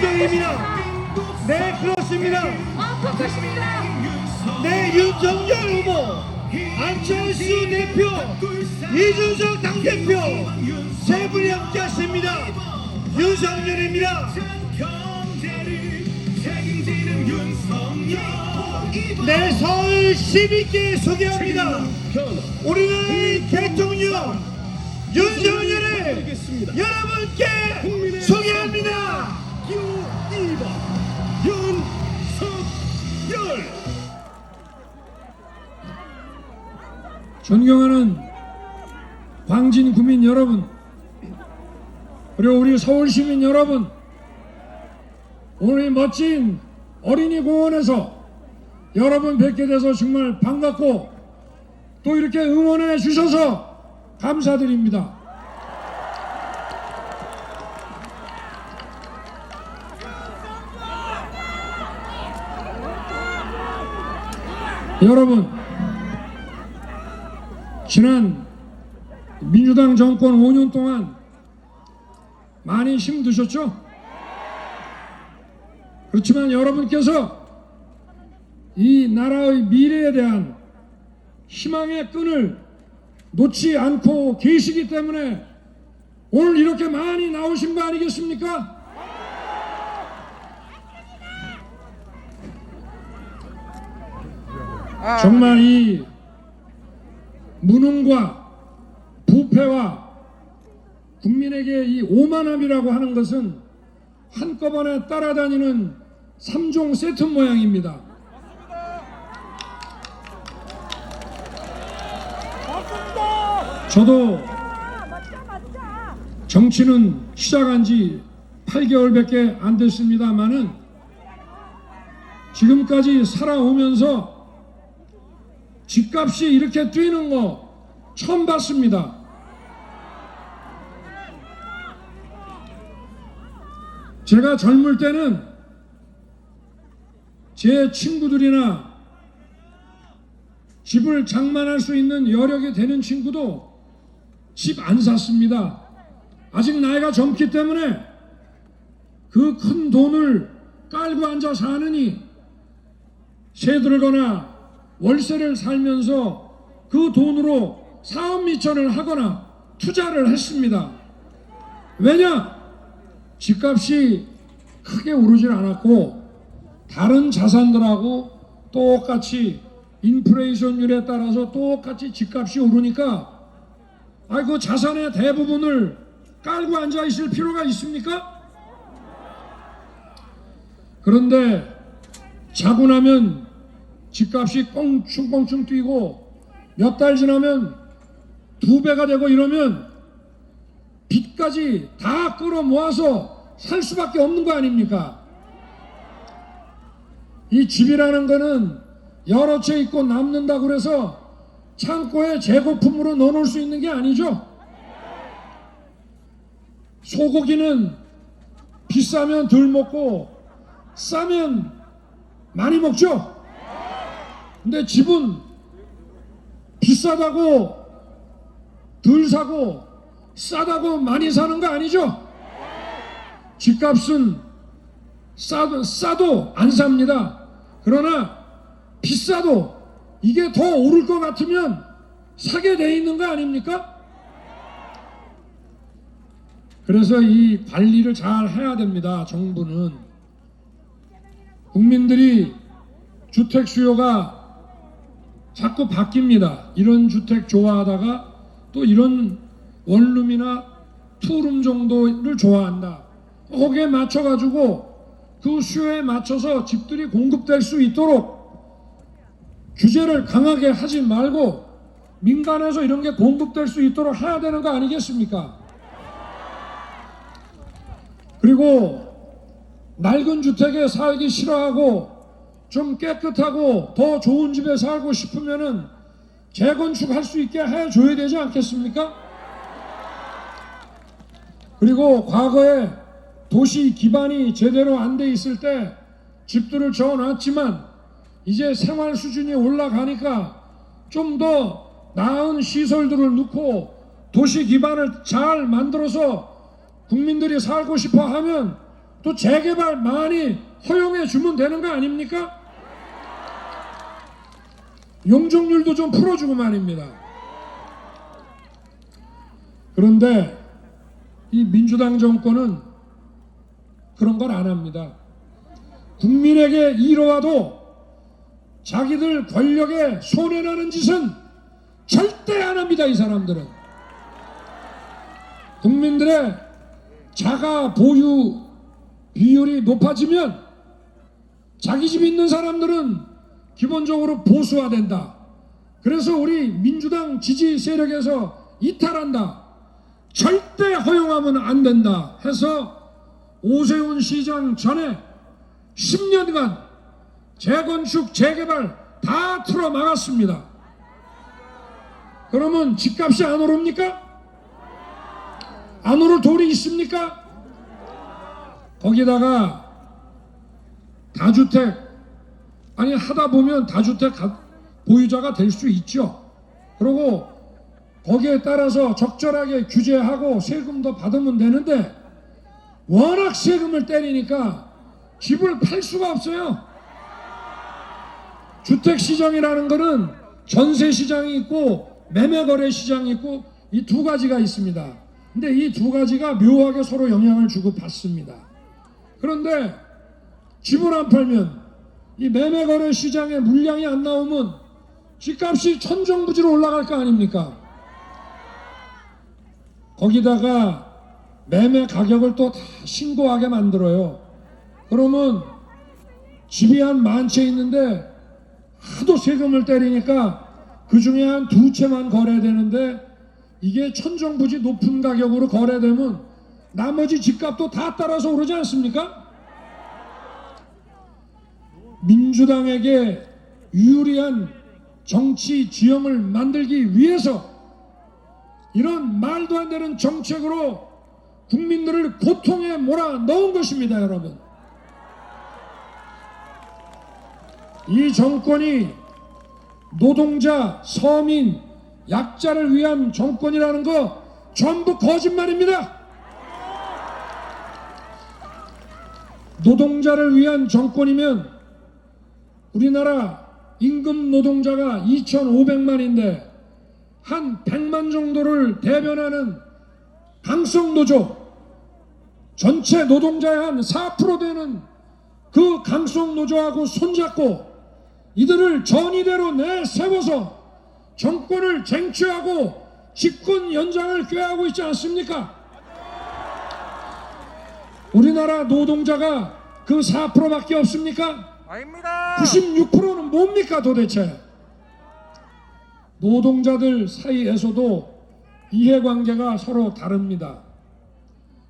표정입니다. 네, 그렇습니다. 그것입니다. 네, 윤석열 후보, 안철수 대표, 이준석 당대표 세 분이 함께하십니다. 윤석열입니다. 네, 서울 12개 소개합니다. 우리나라의 대통령 윤석열을 여러분께 소개합니다. 윤석열. 존경하는 광진 구민 여러분, 그리고 우리 서울 시민 여러분, 오늘 이 멋진 어린이 공원에서 여러분 뵙게 돼서 정말 반갑고 또 이렇게 응원해 주셔서 감사드립니다. 여러분, 지난 민주당 정권 5년 동안 많이 힘드셨죠? 그렇지만 여러분께서 이 나라의 미래에 대한 희망의 끈을 놓지 않고 계시기 때문에 오늘 이렇게 많이 나오신 거 아니겠습니까? 정말 이 무능과 부패와 국민에게 이 오만함이라고 하는 것은 한꺼번에 따라다니는 3종 세트 모양입니다. 저도 정치는 시작한 지 8개월밖에 안 됐습니다만은 지금까지 살아오면서 집값이 이렇게 뛰는 거 처음 봤습니다. 제가 젊을 때는 제 친구들이나 집을 장만할 수 있는 여력이 되는 친구도 집 안 샀습니다. 아직 나이가 젊기 때문에 그 큰 돈을 깔고 앉아 사느니 세 들거나 월세를 살면서 그 돈으로 사업 미천을 하거나 투자를 했습니다. 왜냐? 집값이 크게 오르질 않았고 다른 자산들하고 똑같이 인플레이션율에 따라서 똑같이 집값이 오르니까 그 자산의 대부분을 깔고 앉아 있을 필요가 있습니까? 그런데 자고 나면 집값이 껑충껑충 뛰고 몇 달 지나면 2배가 되고 이러면 빚까지 다 끌어모아서 살 수밖에 없는 거 아닙니까? 이 집이라는 거는 여러 채 있고 남는다고 그래서 창고에 재고품으로 넣어놓을 수 있는 게 아니죠. 소고기는 비싸면 덜 먹고 싸면 많이 먹죠. 근데 집은 비싸다고 덜 사고 싸다고 많이 사는 거 아니죠. 집값은 싸도 안 삽니다. 그러나 비싸도 이게 더 오를 것 같으면 사게 돼 있는 거 아닙니까? 그래서 이 관리를 잘 해야 됩니다. 정부는. 국민들이 주택 수요가 자꾸 바뀝니다. 이런 주택 좋아하다가 또 이런 원룸이나 투룸 정도를 좋아한다. 거기에 맞춰가지고 그 수요에 맞춰서 집들이 공급될 수 있도록 규제를 강하게 하지 말고 민간에서 이런 게 공급될 수 있도록 해야 되는 거 아니겠습니까? 그리고 낡은 주택에 살기 싫어하고 좀 깨끗하고 더 좋은 집에 살고 싶으면은 재건축할 수 있게 해줘야 되지 않겠습니까? 그리고 과거에 도시 기반이 제대로 안 돼 있을 때 집들을 지어놨지만 이제 생활 수준이 올라가니까 좀 더 나은 시설들을 넣고 도시 기반을 잘 만들어서 국민들이 살고 싶어 하면 또 재개발 많이 허용해 주면 되는 거 아닙니까? 용적률도 좀 풀어주고 말입니다. 그런데 이 민주당 정권은 그런 걸 안 합니다. 국민에게 이로와도 자기들 권력에 손해나는 짓은 절대 안 합니다. 이 사람들은 국민들의 자가 보유 비율이 높아지면 자기 집 있는 사람들은 기본적으로 보수화된다. 그래서 우리 민주당 지지 세력에서 이탈한다. 절대 허용하면 안 된다 해서 오세훈 시장 전에 10년간 재건축, 재개발 다 틀어 막았습니다. 그러면 집값이 안 오릅니까? 안 오를 돌이 있습니까? 거기다가 다주택, 아니 하다 보면 다주택 보유자가 될 수 있죠. 그리고 거기에 따라서 적절하게 규제하고 세금도 받으면 되는데 워낙 세금을 때리니까 집을 팔 수가 없어요. 주택시장이라는 거는 전세시장이 있고 매매거래시장이 있고 이 두 가지가 있습니다. 근데 이 두 가지가 묘하게 서로 영향을 주고 받습니다. 그런데 집을 안 팔면 이 매매거래시장에 물량이 안 나오면 집값이 천정부지로 올라갈 거 아닙니까? 거기다가 매매 가격을 또 다 신고하게 만들어요. 그러면 집이 한 10,000채 있는데 하도 세금을 때리니까 그 중에 한 2채만 거래되는데 이게 천정부지 높은 가격으로 거래되면 나머지 집값도 다 따라서 오르지 않습니까? 민주당에게 유리한 정치 지형을 만들기 위해서 이런 말도 안 되는 정책으로 국민들을 고통에 몰아 넣은 것입니다, 여러분. 이 정권이 노동자, 서민, 약자를 위한 정권이라는 거 전부 거짓말입니다. 노동자를 위한 정권이면 우리나라 임금 노동자가 2,500만인데 한 100만 정도를 대변하는 강성노조, 전체 노동자의 한 4% 되는 그 강성노조하고 손잡고 이들을 전의대로 내세워서 정권을 쟁취하고 집권 연장을 꾀하고 있지 않습니까? 우리나라 노동자가 그 4%밖에 없습니까? 아닙니다. 96%는 뭡니까 도대체? 노동자들 사이에서도 이해관계가 서로 다릅니다.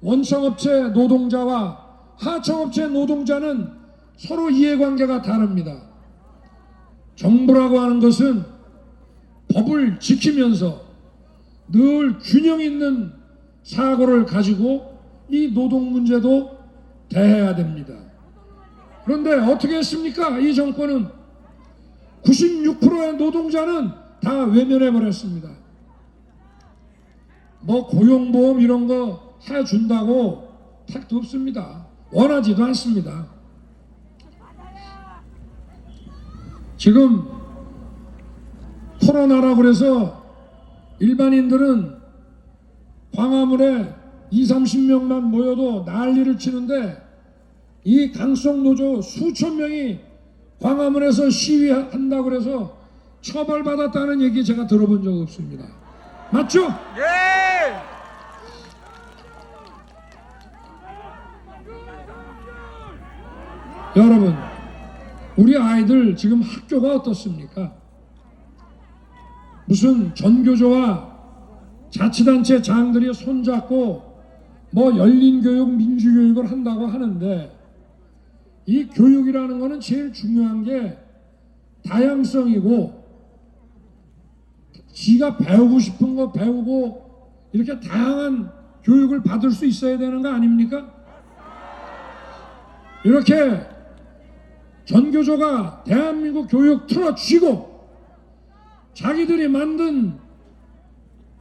원청업체 노동자와 하청업체 노동자는 서로 이해관계가 다릅니다. 정부라고 하는 것은 법을 지키면서 늘 균형 있는 사고를 가지고 이 노동 문제도 대해야 됩니다. 그런데 어떻게 했습니까? 이 정권은 96%의 노동자는 다 외면해 버렸습니다. 뭐 고용보험 이런 거 해준다고 택도 없습니다. 원하지도 않습니다. 지금 코로나라고 그래서 일반인들은 광화문에 20-30명만 모여도 난리를 치는데 이 강성노조 수천 명이 광화문에서 시위한다고 그래서 처벌받았다는 얘기 제가 들어본 적 없습니다. 맞죠? 예. 여러분, 우리 아이들 지금 학교가 어떻습니까? 무슨 전교조와 자치단체 장들이 손잡고 뭐 열린교육, 민주교육을 한다고 하는데 이 교육이라는 거는 제일 중요한 게 다양성이고 지가 배우고 싶은 거 배우고 이렇게 다양한 교육을 받을 수 있어야 되는 거 아닙니까? 이렇게 전교조가 대한민국 교육 틀어쥐고 자기들이 만든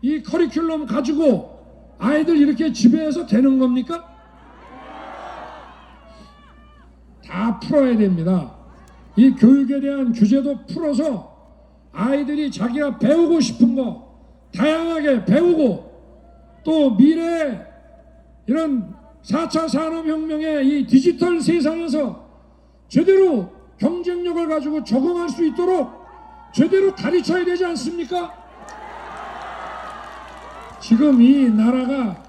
이 커리큘럼 가지고 아이들 이렇게 지배해서 되는 겁니까? 다 풀어야 됩니다. 이 교육에 대한 규제도 풀어서 아이들이 자기가 배우고 싶은 거 다양하게 배우고 또 미래에 이런 4차 산업혁명의 이 디지털 세상에서 제대로 경쟁력을 가지고 적응할 수 있도록 제대로 가르쳐야 되지 않습니까? 지금 이 나라가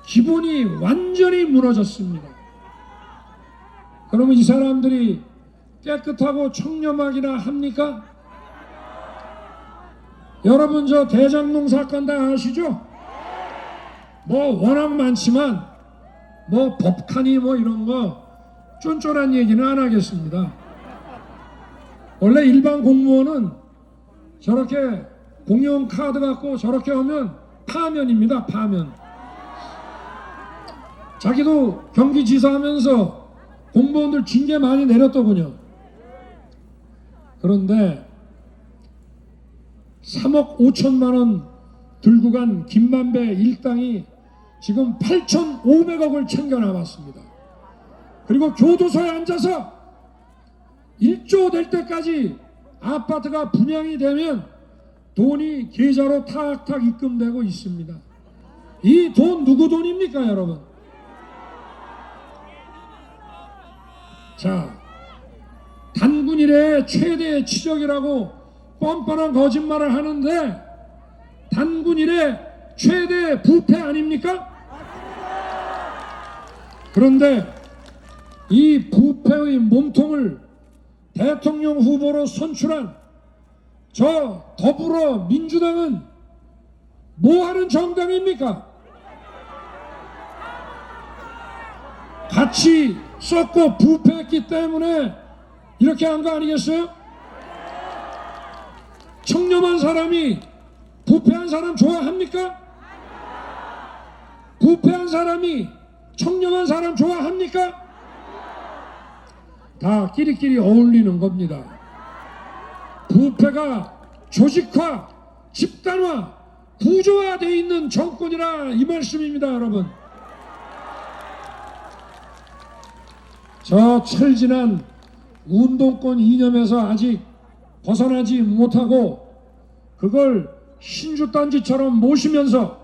기본이 완전히 무너졌습니다. 그러면 이 사람들이 깨끗하고 청렴하기나 합니까? 여러분 저 대장동 사건 다 아시죠? 뭐 워낙 많지만 뭐 법칸이 뭐 이런 거 쫀쫀한 얘기는 안 하겠습니다. 원래 일반 공무원은 저렇게 공용 카드 갖고 저렇게 하면 파면입니다. 파면. 자기도 경기지사 하면서 공무원들 징계 많이 내렸더군요. 그런데 3억 5천만 원 들고 간 김만배 일당이 지금 8,500억을 챙겨 나왔습니다. 그리고 교도소에 앉아서 1조 될 때까지 아파트가 분양이 되면 돈이 계좌로 탁탁 입금되고 있습니다. 이 돈 누구 돈입니까, 여러분? 자, 단군 이래 최대의 치적이라고 뻔뻔한 거짓말을 하는데 단군 이래 최대 부패 아닙니까? 그런데 이 부패의 몸통을 대통령 후보로 선출한 저 더불어민주당은 뭐하는 정당입니까? 같이 썼고 부패했기 때문에 이렇게 한 거 아니겠어요? 청렴한 사람이 부패한 사람 좋아합니까? 부패한 사람이 청렴한 사람 좋아합니까? 다 끼리끼리 어울리는 겁니다. 부패가 조직화, 집단화, 구조화되어 있는 정권이라 이 말씀입니다, 여러분. 저 철진한 운동권 이념에서 아직 벗어나지 못하고 그걸 신주단지처럼 모시면서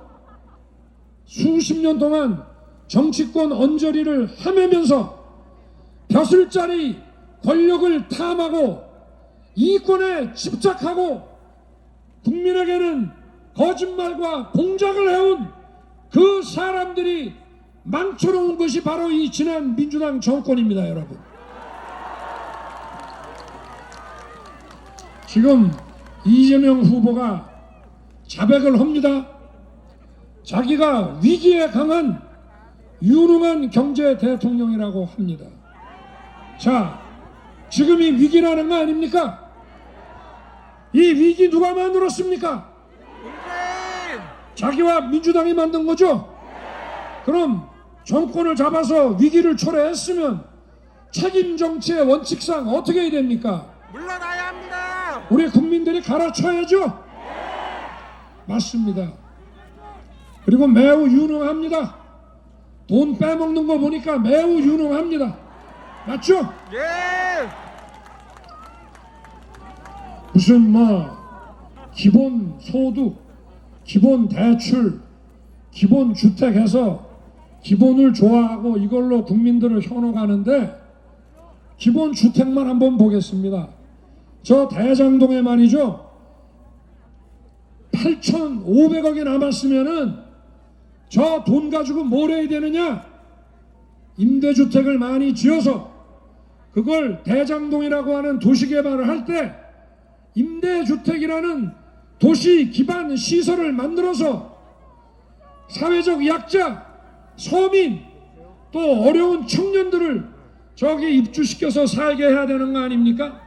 수십 년 동안 정치권 언저리를 헤매면서 벼슬자리 권력을 탐하고 이권에 집착하고 국민에게는 거짓말과 공작을 해온 그 사람들이 망쳐놓은 것이 바로 이 지난 민주당 정권입니다, 여러분. 지금 이재명 후보가 자백을 합니다. 자기가 위기에 강한 유능한 경제 대통령이라고 합니다. 자, 지금이 위기라는 거 아닙니까? 이 위기 누가 만들었습니까? 자기와 민주당이 만든 거죠? 그럼 정권을 잡아서 위기를 초래했으면 책임 정치의 원칙상 어떻게 해야 됩니까? 물러나야 합니다. 우리 국민들이 갈아쳐야죠? 맞습니다. 그리고 매우 유능합니다. 돈 빼먹는 거 보니까 매우 유능합니다. 맞죠? 예. 무슨 뭐 기본 소득, 기본 대출, 기본 주택 해서 기본을 좋아하고 이걸로 국민들을 현혹하는데 기본 주택만 한번 보겠습니다. 저 대장동에 말이죠. 8,500억이 남았으면은 저 돈 가지고 뭘 해야 되느냐? 임대주택을 많이 지어서 그걸 대장동이라고 하는 도시개발을 할 때 임대주택이라는 도시 기반 시설을 만들어서 사회적 약자, 서민, 또 어려운 청년들을 저기 입주시켜서 살게 해야 되는 거 아닙니까?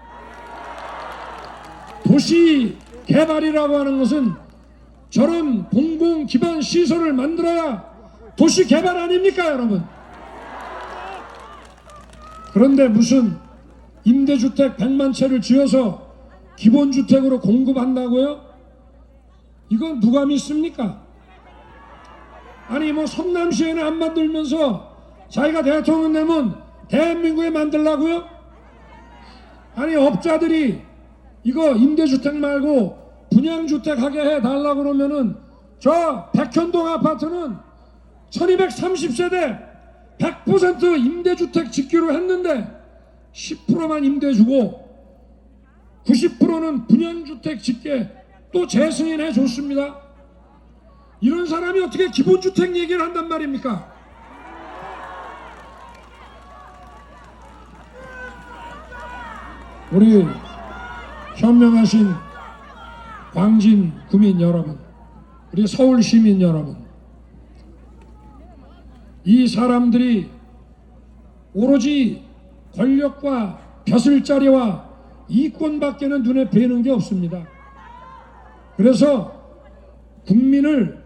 도시 개발이라고 하는 것은 저런 공공 기반 시설을 만들어야 도시 개발 아닙니까, 여러분? 그런데 무슨 임대주택 100만 채를 지어서 기본주택으로 공급한다고요? 이건 누가 믿습니까? 아니 뭐 성남시에는 안 만들면서 자기가 대통령 되면 대한민국에 만들라고요? 아니 업자들이 이거 임대주택 말고 분양주택 하게 해달라고 그러면은 저 백현동 아파트는 1230세대 100% 임대주택 짓기로 했는데 10%만 임대 주고 90%는 분양주택 짓게 또 재승인해 줬습니다. 이런 사람이 어떻게 기본주택 얘기를 한단 말입니까? 우리 현명하신 광진 구민 여러분, 우리 서울 시민 여러분, 이 사람들이 오로지 권력과 벼슬자리와 이권밖에는 눈에 뵈는 게 없습니다. 그래서 국민을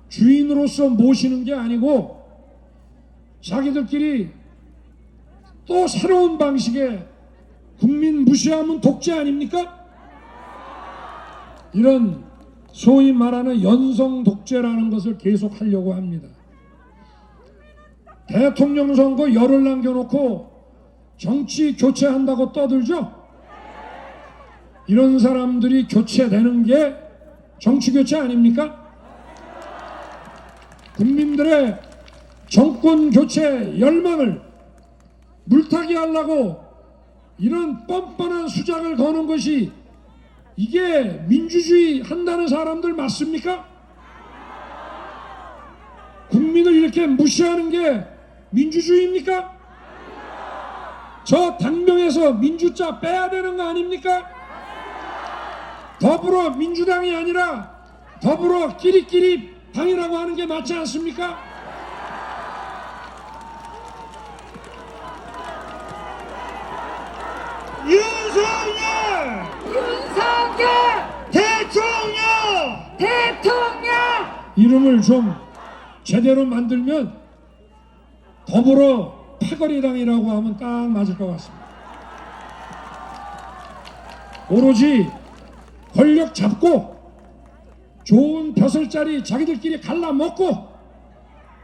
주인으로서 모시는 게 아니고 자기들끼리 또 새로운 방식의 국민 무시하면 독재 아닙니까? 이런 소위 말하는 연성 독재라는 것을 계속 하려고 합니다. 대통령 선거 열을 남겨놓고 정치 교체한다고 떠들죠? 이런 사람들이 교체되는 게 정치 교체 아닙니까? 국민들의 정권 교체 열망을 물타기 하려고 이런 뻔뻔한 수작을 거는 것이 이게 민주주의 한다는 사람들 맞습니까? 국민을 이렇게 무시하는 게 민주주의입니까? 저 당명에서 민주자 빼야 되는 거 아닙니까? 더불어 민주당이 아니라 더불어 끼리끼리 당이라고 하는 게 맞지 않습니까? 윤석열 대통령 이름을 좀 제대로 만들면 더불어 패거리당이라고 하면 딱 맞을 것 같습니다. 오로지 권력 잡고 좋은 벼슬자리 자기들끼리 갈라먹고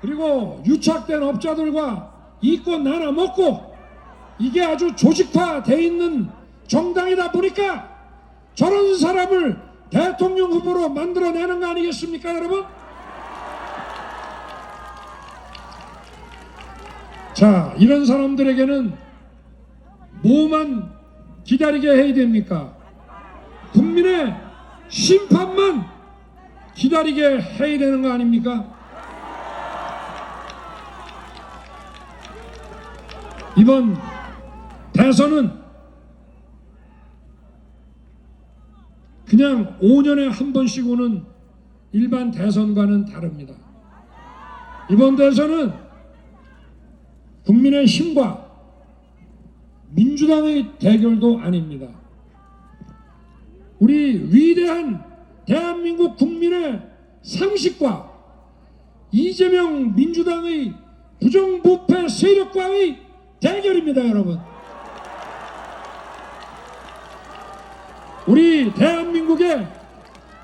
그리고 유착된 업자들과 이권 나눠먹고 이게 아주 조직화돼 있는 정당이다 보니까 저런 사람을 대통령 후보로 만들어내는 거 아니겠습니까, 여러분? 자, 이런 사람들에게는 뭐만 기다리게 해야 됩니까? 국민의 심판만 기다리게 해야 되는 거 아닙니까? 이번 대선은 그냥 5년에 한 번씩 오는 일반 대선과는 다릅니다. 이번 대선은 국민의 힘과 민주당의 대결도 아닙니다. 우리 위대한 대한민국 국민의 상식과 이재명 민주당의 부정부패 세력과의 대결입니다, 여러분. 우리 대한민국의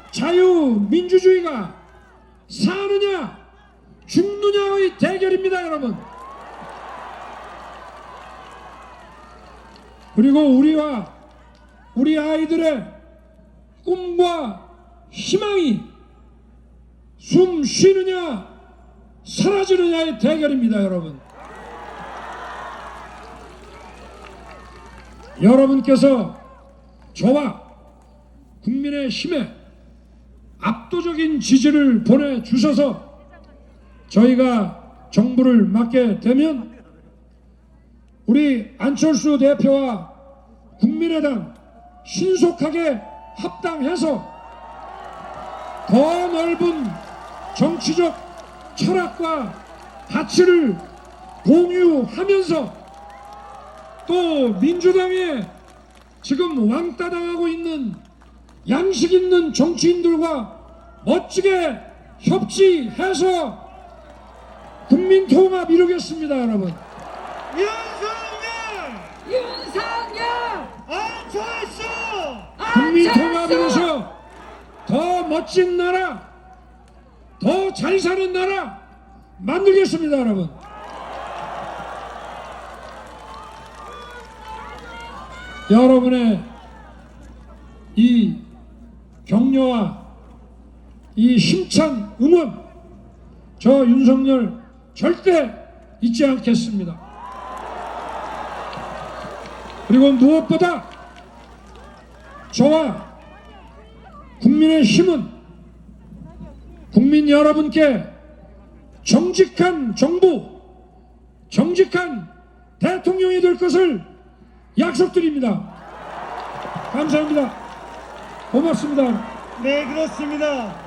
자유민주주의가 사느냐 죽느냐의 대결입니다, 여러분. 그리고 우리와 우리 아이들의 꿈과 희망이 숨 쉬느냐 사라지느냐의 대결입니다, 여러분. 여러분께서 저와 국민의 힘에 압도적인 지지를 보내주셔서 저희가 정부를 맡게 되면 우리 안철수 대표와 국민의당 신속하게 합당해서 더 넓은 정치적 철학과 가치를 공유하면서 또 민주당에 지금 왕따 당하고 있는 양식 있는 정치인들과 멋지게 협치해서 국민 통합 이루겠습니다, 여러분. 윤석열 안철수 국민 통합이면서 더 멋진 나라, 더 잘 사는 나라 만들겠습니다, 여러분. 여러분의 이 격려와 이 힘찬 응원 저 윤석열 절대 잊지 않겠습니다. 그리고 무엇보다 저와 국민의 힘은 국민 여러분께 정직한 정부, 정직한 대통령이 될 것을 약속드립니다. 감사합니다. 고맙습니다. 네, 그렇습니다.